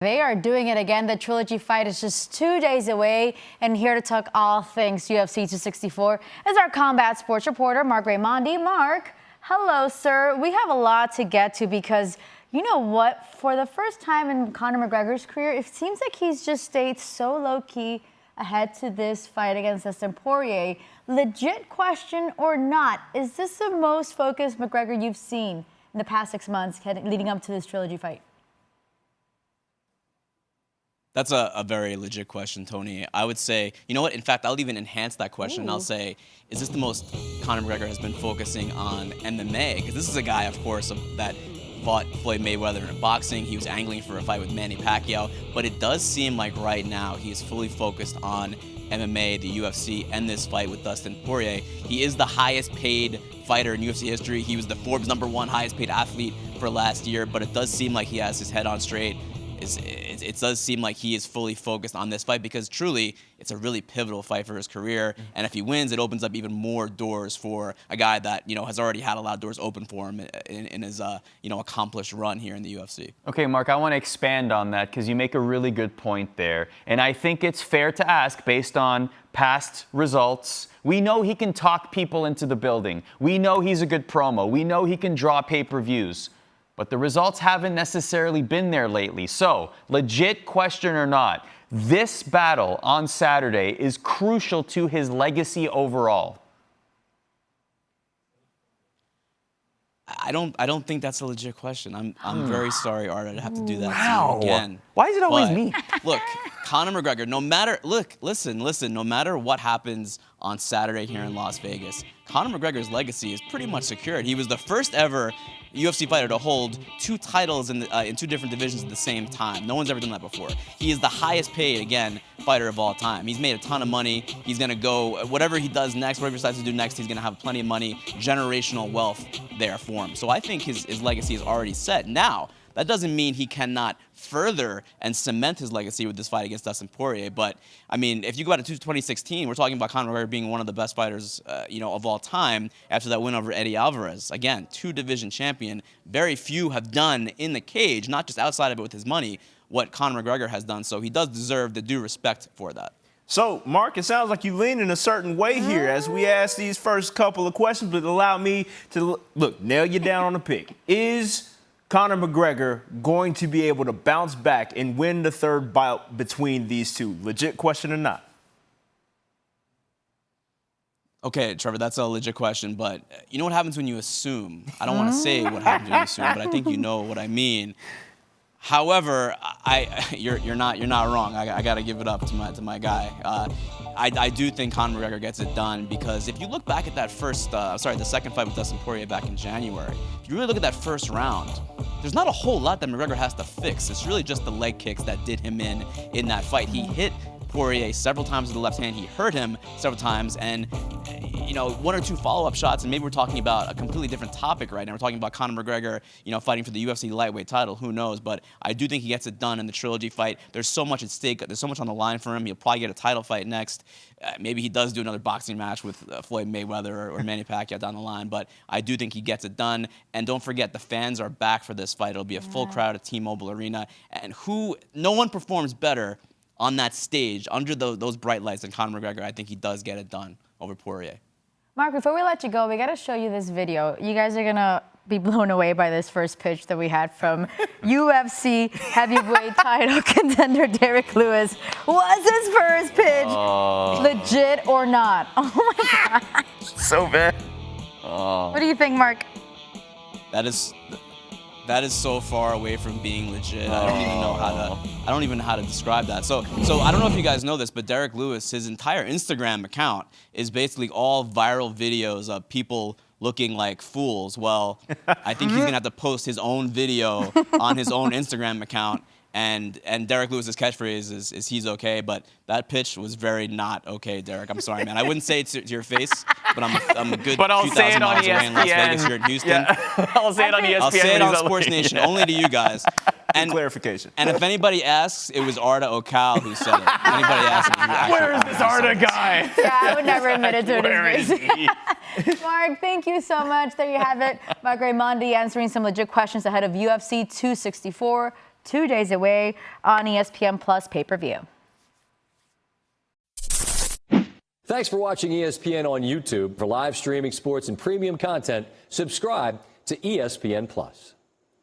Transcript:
They are doing it again. The trilogy fight is just 2 days away. And here to talk all things UFC 264 is our combat sports reporter, Marc Raimondi. Marc, hello, sir. We have a lot to get to because, you know what? For the first time in Conor McGregor's career, it seems like he's just stayed so low-key ahead to this fight against Dustin Poirier. Legit question or not, is this the most focused McGregor you've seen in the past 6 months leading up to this trilogy fight? That's a very legit question, Tony. I would say, you know what? In fact, I'll even enhance that question. I'll say, is this the most Conor McGregor has been focusing on MMA? Because this is a guy, of course, that fought Floyd Mayweather in boxing. He was angling for a fight with Manny Pacquiao. But it does seem like right now he is fully focused on MMA, the UFC, and this fight with Dustin Poirier. He is the highest paid fighter in UFC history. He was the Forbes #1 highest paid athlete for last year. But it does seem like he has his head on straight. It does seem like he is fully focused on this fight because truly it's a really pivotal fight for his career. And if he wins, it opens up even more doors for a guy that, you know, has already had a lot of doors open for him in his, accomplished run here in the UFC. Okay, Marc, I want to expand on that because you make a really good point there. And I think it's fair to ask, based on past results, we know he can talk people into the building. We know he's a good promo. We know he can draw pay-per-views. But the results haven't necessarily been there lately. So, legit question or not, this battle on Saturday is crucial to his legacy overall. I don't think that's a legit question. I'm very sorry, Art, to have to do that to you again. Why is it always me? Look, Conor McGregor, listen, no matter what happens on Saturday here in Las Vegas, Conor McGregor's legacy is pretty much secured. He was the first ever UFC fighter to hold 2 titles in 2 different divisions at the same time. No one's ever done that before. He is the highest paid, again, fighter of all time. He's made a ton of money. He's going to go, whatever he does next, whatever he decides to do next, he's going to have plenty of money, generational wealth there for him. So I think his legacy is already set. Now, that doesn't mean he cannot further and cement his legacy with this fight against Dustin Poirier. But, I mean, if you go back to 2016, we're talking about Conor McGregor being one of the best fighters, of all time after that win over Eddie Alvarez. Again, 2-division champion. Very few have done in the cage, not just outside of it with his money, what Conor McGregor has done. So he does deserve the due respect for that. So, Marc, it sounds like you lean in a certain way here as we ask these first couple of questions, but allow me to, nail you down on the pick. Is Conor McGregor going to be able to bounce back and win the third bout between these two? Legit question or not? Okay, Trevor, that's a legit question, but you know what happens when you assume? I don't want to say what happens when you assume, but I think you know what I mean. However, you're not wrong. I got to give it up to my guy. I do think Conor McGregor gets it done because if you look back at that the second fight with Dustin Poirier back in January, if you really look at that first round, there's not a whole lot that McGregor has to fix. It's really just the leg kicks that did him in that fight. He hit Poirier several times with the left hand. He hurt him several times, and 1 or 2 follow-up shots, and maybe we're talking about a completely different topic right now. We're talking about Conor McGregor, fighting for the UFC lightweight title. Who knows? But I do think he gets it done in the trilogy fight. There's so much at stake. There's so much on the line for him. He'll probably get a title fight next. Maybe he does do another boxing match with Floyd Mayweather or Manny Pacquiao down the line. But I do think he gets it done. And don't forget, the fans are back for this fight. It'll be a full crowd at T-Mobile Arena. And no one performs better on that stage under those bright lights than Conor McGregor. I think he does get it done over Poirier. Marc, before we let you go, we got to show you this video. You guys are going to be blown away by this first pitch that we had from UFC heavyweight title contender Derrick Lewis. Was his first pitch legit or not? Oh, my God. So bad. What do you think, Marc? That is so far away from being legit. I don't even know how to describe that. So I don't know if you guys know this, but Derrick Lewis, his entire Instagram account is basically all viral videos of people looking like fools. Well, I think he's gonna have to post his own video on his own Instagram account. And Derrick Lewis's catchphrase is he's okay, but that pitch was very not okay, Derrick. I'm sorry, man. I wouldn't say it to your face, but I'm a good 2,000 miles away in Las Vegas here in Houston. Yeah. I'll say it on ESPN. I'll say it on SportsNation, only to you guys. And clarification. And if anybody asks, it was Arda Okal who said it. If anybody asks, where is this Arda guy? Yeah, I would never admit it to Where his is he? Marc, thank you so much. There you have it. Marc Raimondi answering some legit questions ahead of UFC 264. 2 days away on ESPN Plus pay-per-view. Thanks for watching ESPN on YouTube. For live streaming sports and premium content, subscribe to ESPN Plus.